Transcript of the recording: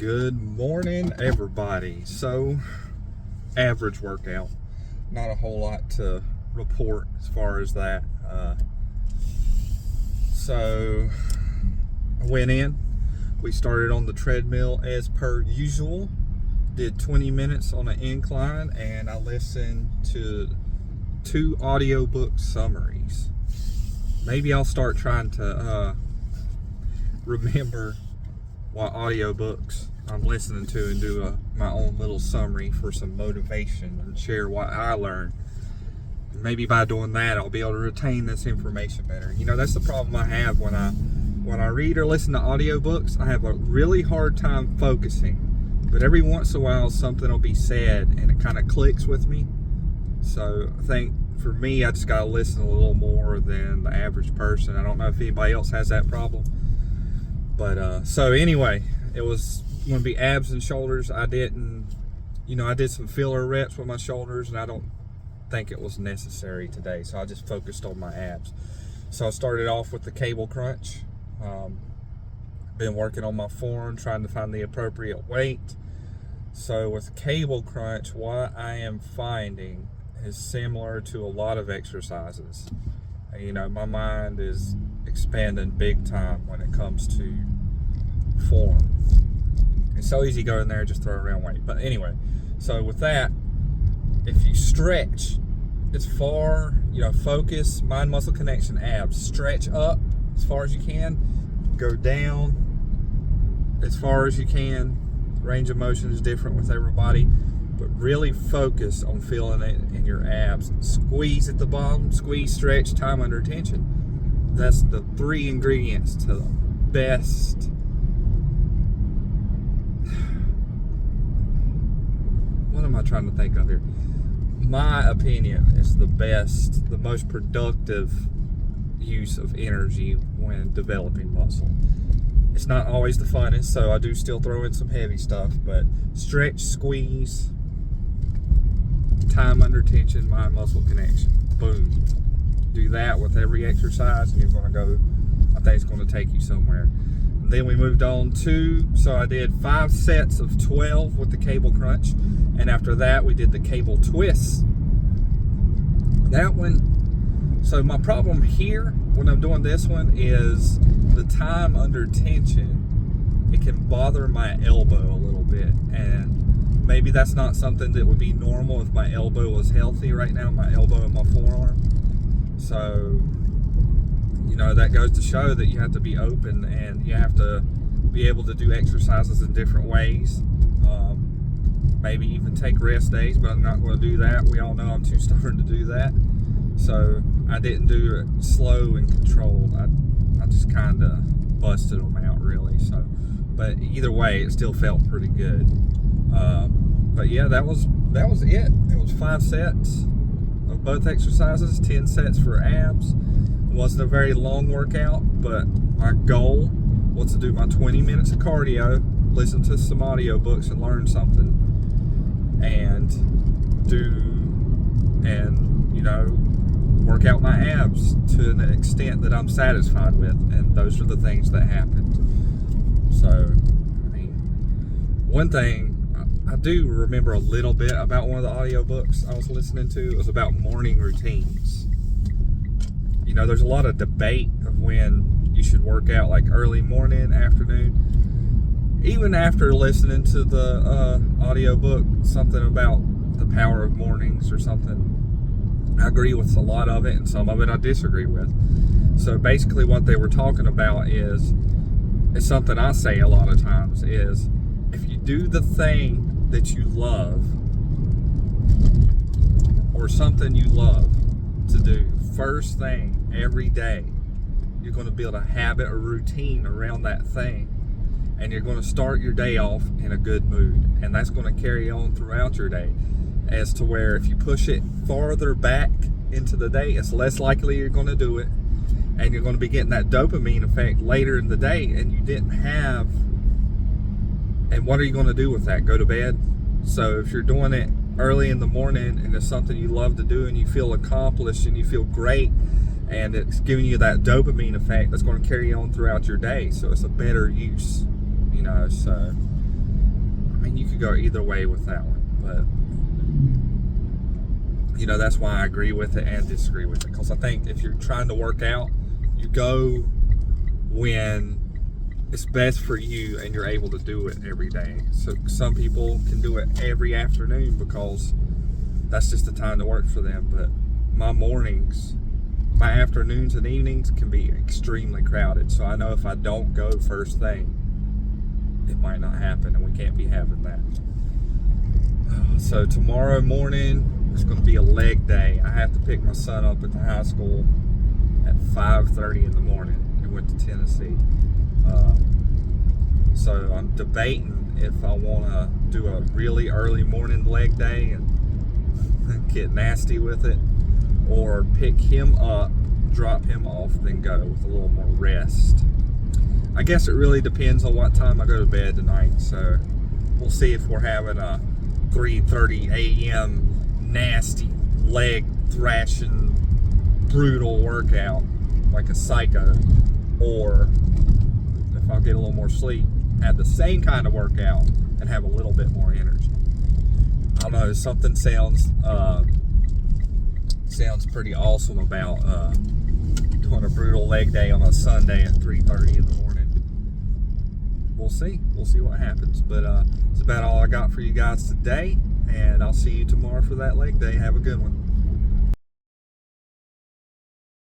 Good morning, everybody. So, average workout. Not a whole lot to report as far as that. So, I went in. We started on the treadmill as per usual. Did 20 minutes on an incline, and I listened to 2 audiobook summaries. Maybe I'll start trying to remember what audiobooks I'm listening to and do my own little summary for some motivation and share what I learned. Maybe by doing that, I'll be able to retain this information better. You know, that's the problem I have when I read or listen to audiobooks. I have a really hard time focusing, but every once in a while something will be said and it kind of clicks with me. So I think for me, I just got to listen a little more than the average person. I don't know if anybody else has that problem. But so anyway, it was going to be abs and shoulders. I did some filler reps with my shoulders, and I don't think it was necessary today. So I just focused on my abs. So I started off with the cable crunch. Been working on my form, trying to find the appropriate weight. So with cable crunch, what I am finding is similar to a lot of exercises. You know, my mind is expanding big time when it comes to form. It's so easy to go in there and just throw around weight. But anyway, so with that, if you stretch as far, focus, mind muscle connection, abs, stretch up as far as you can, go down as far as you can. Range of motion is different with everybody, but really focus on feeling it in your abs. Squeeze at the bottom, squeeze, stretch, time under tension. That's the 3 ingredients to the best. What am I trying to think of here? My opinion is the best, the most productive use of energy when developing muscle. It's not always the funnest, so I do still throw in some heavy stuff, but stretch, squeeze, time under tension, mind muscle connection. Boom. Do that with every exercise, and you're going to go, I think it's going to take you somewhere. And then we moved on so I did 5 sets of 12 with the cable crunch, and after that we did the cable twist. That one, so my problem here when I'm doing this one is the time under tension. It can bother my elbow a little bit, and maybe that's not something that would be normal if my elbow was healthy right now, my elbow and my forearm. So, that goes to show that you have to be open and you have to be able to do exercises in different ways. Maybe even take rest days, but I'm not going to do that. We all know I'm too stubborn to do that. So I didn't do it slow and controlled. I just kind of busted them out, really. So, but either way, it still felt pretty good. But yeah, that was it. It was 5 sets of both exercises, 10 sets for abs. It wasn't a very long workout, but my goal was to do my 20 minutes of cardio, listen to some audiobooks and learn something, and work out my abs to an extent that I'm satisfied with, and those are the things that happened. So, one thing I do remember a little bit about one of the audiobooks I was listening to. It was about morning routines. There's a lot of debate of when you should work out, like early morning, afternoon. Even after listening to the audiobook, something about the power of mornings or something, I agree with a lot of it, and some of it I disagree with. So basically what they were talking about is something I say a lot of times, is if you do the thing that you love, or something you love to do first thing every day, you're going to build a habit or routine around that thing, and you're going to start your day off in a good mood, and that's going to carry on throughout your day, as to where if you push it farther back into the day, it's less likely you're going to do it, and you're going to be getting that dopamine effect later in the day, and you didn't have. And what are you going to do with that? Go to bed? So if you're doing it early in the morning and it's something you love to do and you feel accomplished and you feel great, and it's giving you that dopamine effect that's going to carry on throughout your day, so it's a better use, so mean, you could go either way with that one, but you know, that's why I agree with it and disagree with it. Because I think if you're trying to work out, you go when it's best for you and you're able to do it every day. So some people can do it every afternoon because that's just the time to work for them. But my mornings, my afternoons and evenings can be extremely crowded. So I know if I don't go first thing, it might not happen, and we can't be having that. So tomorrow morning is going to be a leg day. I have to pick my son up at the high school at 5:30 in the morning. He went to Tennessee. So I'm debating if I want to do a really early morning leg day and get nasty with it, or pick him up, drop him off, then go with a little more rest. I guess it really depends on what time I go to bed tonight. So we'll see if we're having a 3:30 a.m. nasty leg thrashing brutal workout like a psycho, or if I'll get a little more sleep, have the same kind of workout and have a little bit more energy. I don't know, something sounds pretty awesome about doing a brutal leg day on a Sunday at 3:30 in the morning. We'll see what happens, but it's about all I got for you guys today, and I'll see you tomorrow for that leg day. Have a good one.